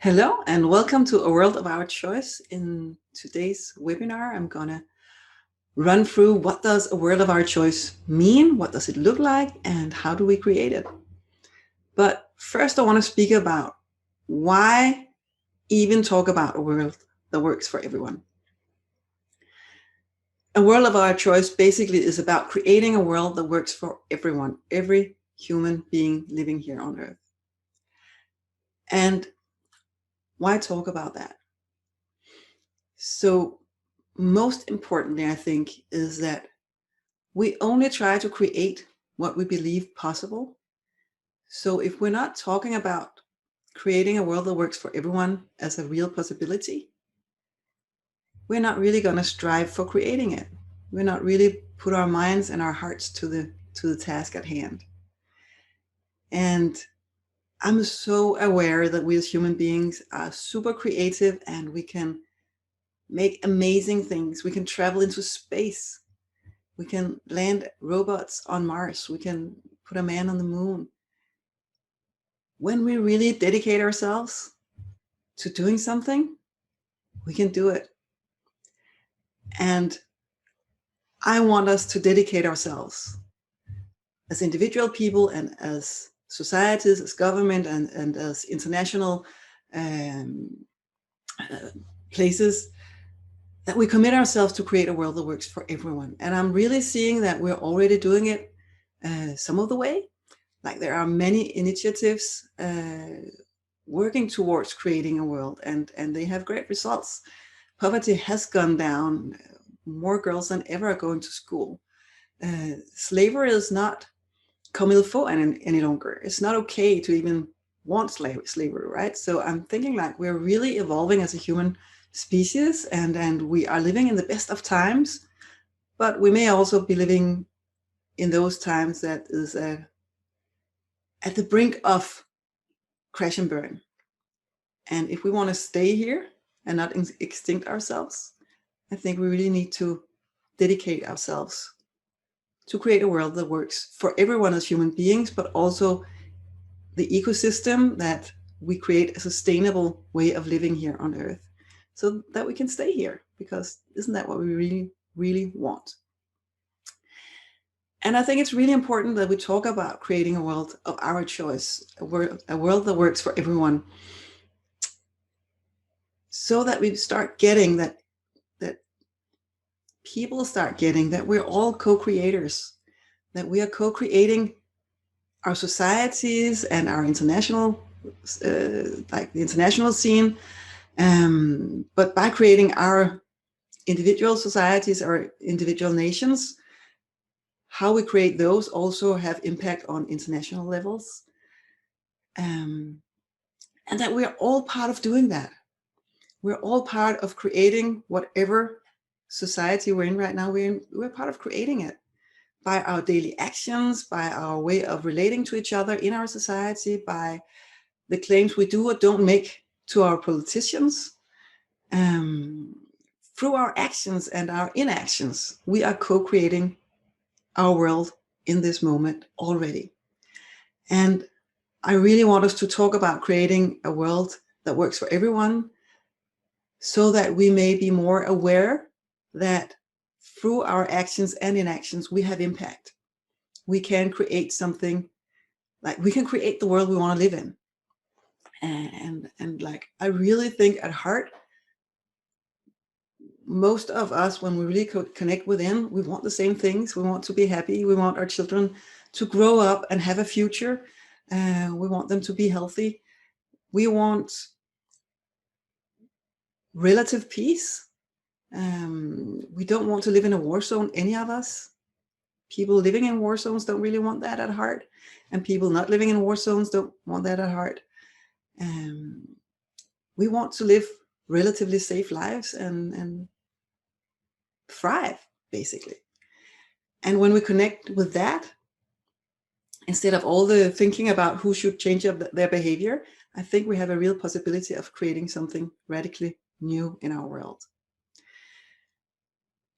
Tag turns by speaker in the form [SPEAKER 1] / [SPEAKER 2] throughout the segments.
[SPEAKER 1] Hello and welcome to A World of Our Choice. In today's webinar, I'm going to run through what does a world of our choice mean, what does it look like, and how do we create it. But first I want to speak about why even talk about a world that works for everyone. A world of our choice basically is about creating a world that works for everyone, every human being living here on Earth. And why talk about that? So most importantly, I think, is that we only try to create what we believe possible. So if we're not talking about creating a world that works for everyone as a real possibility, we're not really going to strive for creating it. We're not really put our minds and our hearts to the task at hand. And I'm so aware that we as human beings are super creative and we can make amazing things. We can travel into space. We can land robots on Mars. We can put a man on the moon. When we really dedicate ourselves to doing something, we can do it. And I want us to dedicate ourselves as individual people and as societies, as government, and as international places, that we commit ourselves to create a world that works for everyone. And I'm really seeing that we're already doing it some of the way. Like there are many initiatives working towards creating a world, and they have great results. Poverty has gone down. More girls than ever are going to school. Slavery is not comme il faut any longer. It's not okay to even want slavery, right? So I'm thinking like we're really evolving as a human species, and we are living in the best of times, but we may also be living in those times that is at the brink of crash and burn. And if we want to stay here and not extinct ourselves, I think we really need to dedicate ourselves to create a world that works for everyone as human beings, but also the ecosystem that we create a sustainable way of living here on Earth so that we can stay here, because isn't that what we really, really want? And I think it's really important that we talk about creating a world of our choice, a world that works for everyone, so that we start getting that people start getting that we're all co-creators, that we are co-creating our societies and our international, like the international scene, but by creating our individual societies, our individual nations, how we create those also have impact on international levels, and that we're all part of doing that. We're all part of creating whatever society we're in right now. We're part of creating it by our daily actions, by our way of relating to each other in our society, by the claims we do or don't make to our politicians. Through our actions and our inactions, we are co-creating our world in this moment already. And I really want us to talk about creating a world that works for everyone, so that we may be more aware that through our actions and inactions, we have impact. We can create something, like we can create the world we want to live in. And like, I really think at heart, most of us, when we really connect within, we want the same things. We want to be happy. We want our children to grow up and have a future. We want them to be healthy. We want relative peace. We don't want to live in a war zone, any of us. People living in war zones don't really want that at heart, and people not living in war zones don't want that at heart. We want to live relatively safe lives and thrive, basically. And when we connect with that, instead of all the thinking about who should change their behavior, I think we have a real possibility of creating something radically new in our world.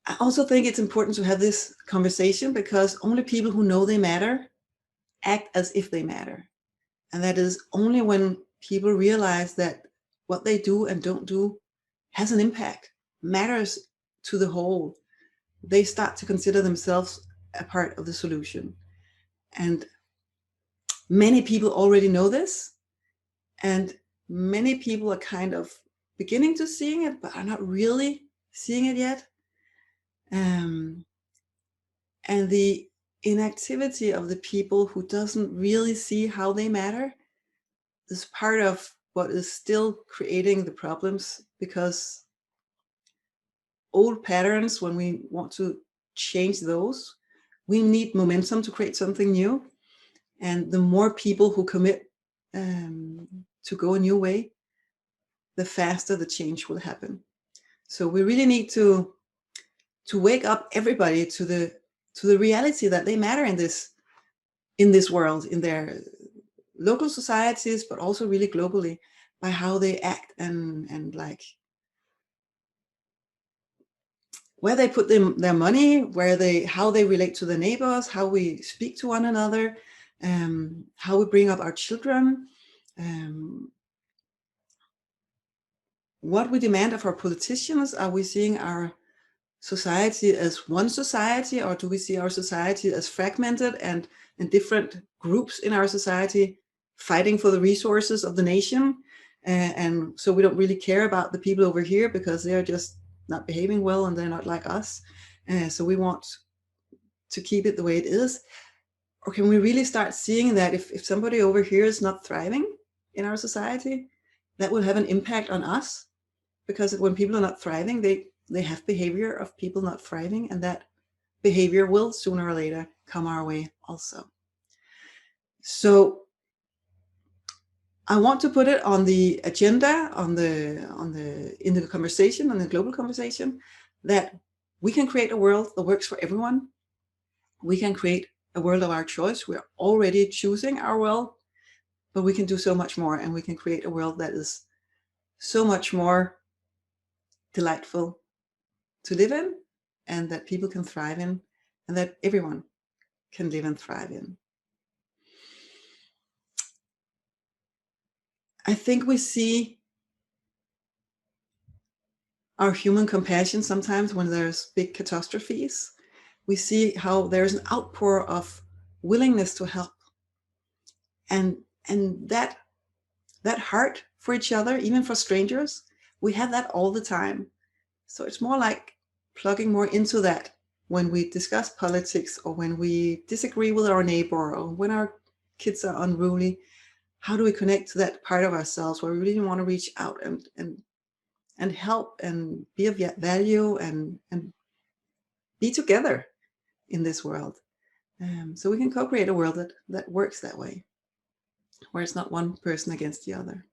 [SPEAKER 1] I also think it's important to have this conversation because only people who know they matter act as if they matter. And that is only when people realize that what they do and don't do has an impact, matters to the whole. They start to consider themselves a part of the solution. And many people already know this, and many people are kind of beginning to seeing it, but are not really seeing it yet. And the inactivity of the people who doesn't really see how they matter is part of what is still creating the problems, because old patterns, when we want to change those, we need momentum to create something new. And the more people who commit to go a new way, the faster the change will happen. So we really need to wake up everybody to the reality that they matter in this world, in their local societies, but also really globally, by how they act and like where they put their money, how they relate to the neighbors, how we speak to one another, how we bring up our children, what we demand of our politicians. Are we seeing our society as one society, or do we see our society as fragmented and different groups in our society fighting for the resources of the nation? And so we don't really care about the people over here because they're just not behaving well and they're not like us. So we want to keep it the way it is. Or can we really start seeing that if somebody over here is not thriving in our society, that will have an impact on us? Because when people are not thriving, they have behavior of people not thriving, and that behavior will sooner or later come our way also. So I want to put it on the agenda, in the conversation, on the global conversation, that we can create a world that works for everyone. We can create a world of our choice. We're already choosing our world, but we can do so much more, and we can create a world that is so much more delightful to live in, and that people can thrive in, and that everyone can live and thrive in. I think we see our human compassion sometimes when there's big catastrophes. We see how there's an outpour of willingness to help, and that heart for each other, even for strangers, we have that all the time. So it's more like plugging more into that when we discuss politics, or when we disagree with our neighbor, or when our kids are unruly. How do we connect to that part of ourselves where we really want to reach out and help and be of value and be together in this world? So we can co-create a world that works that way, where it's not one person against the other.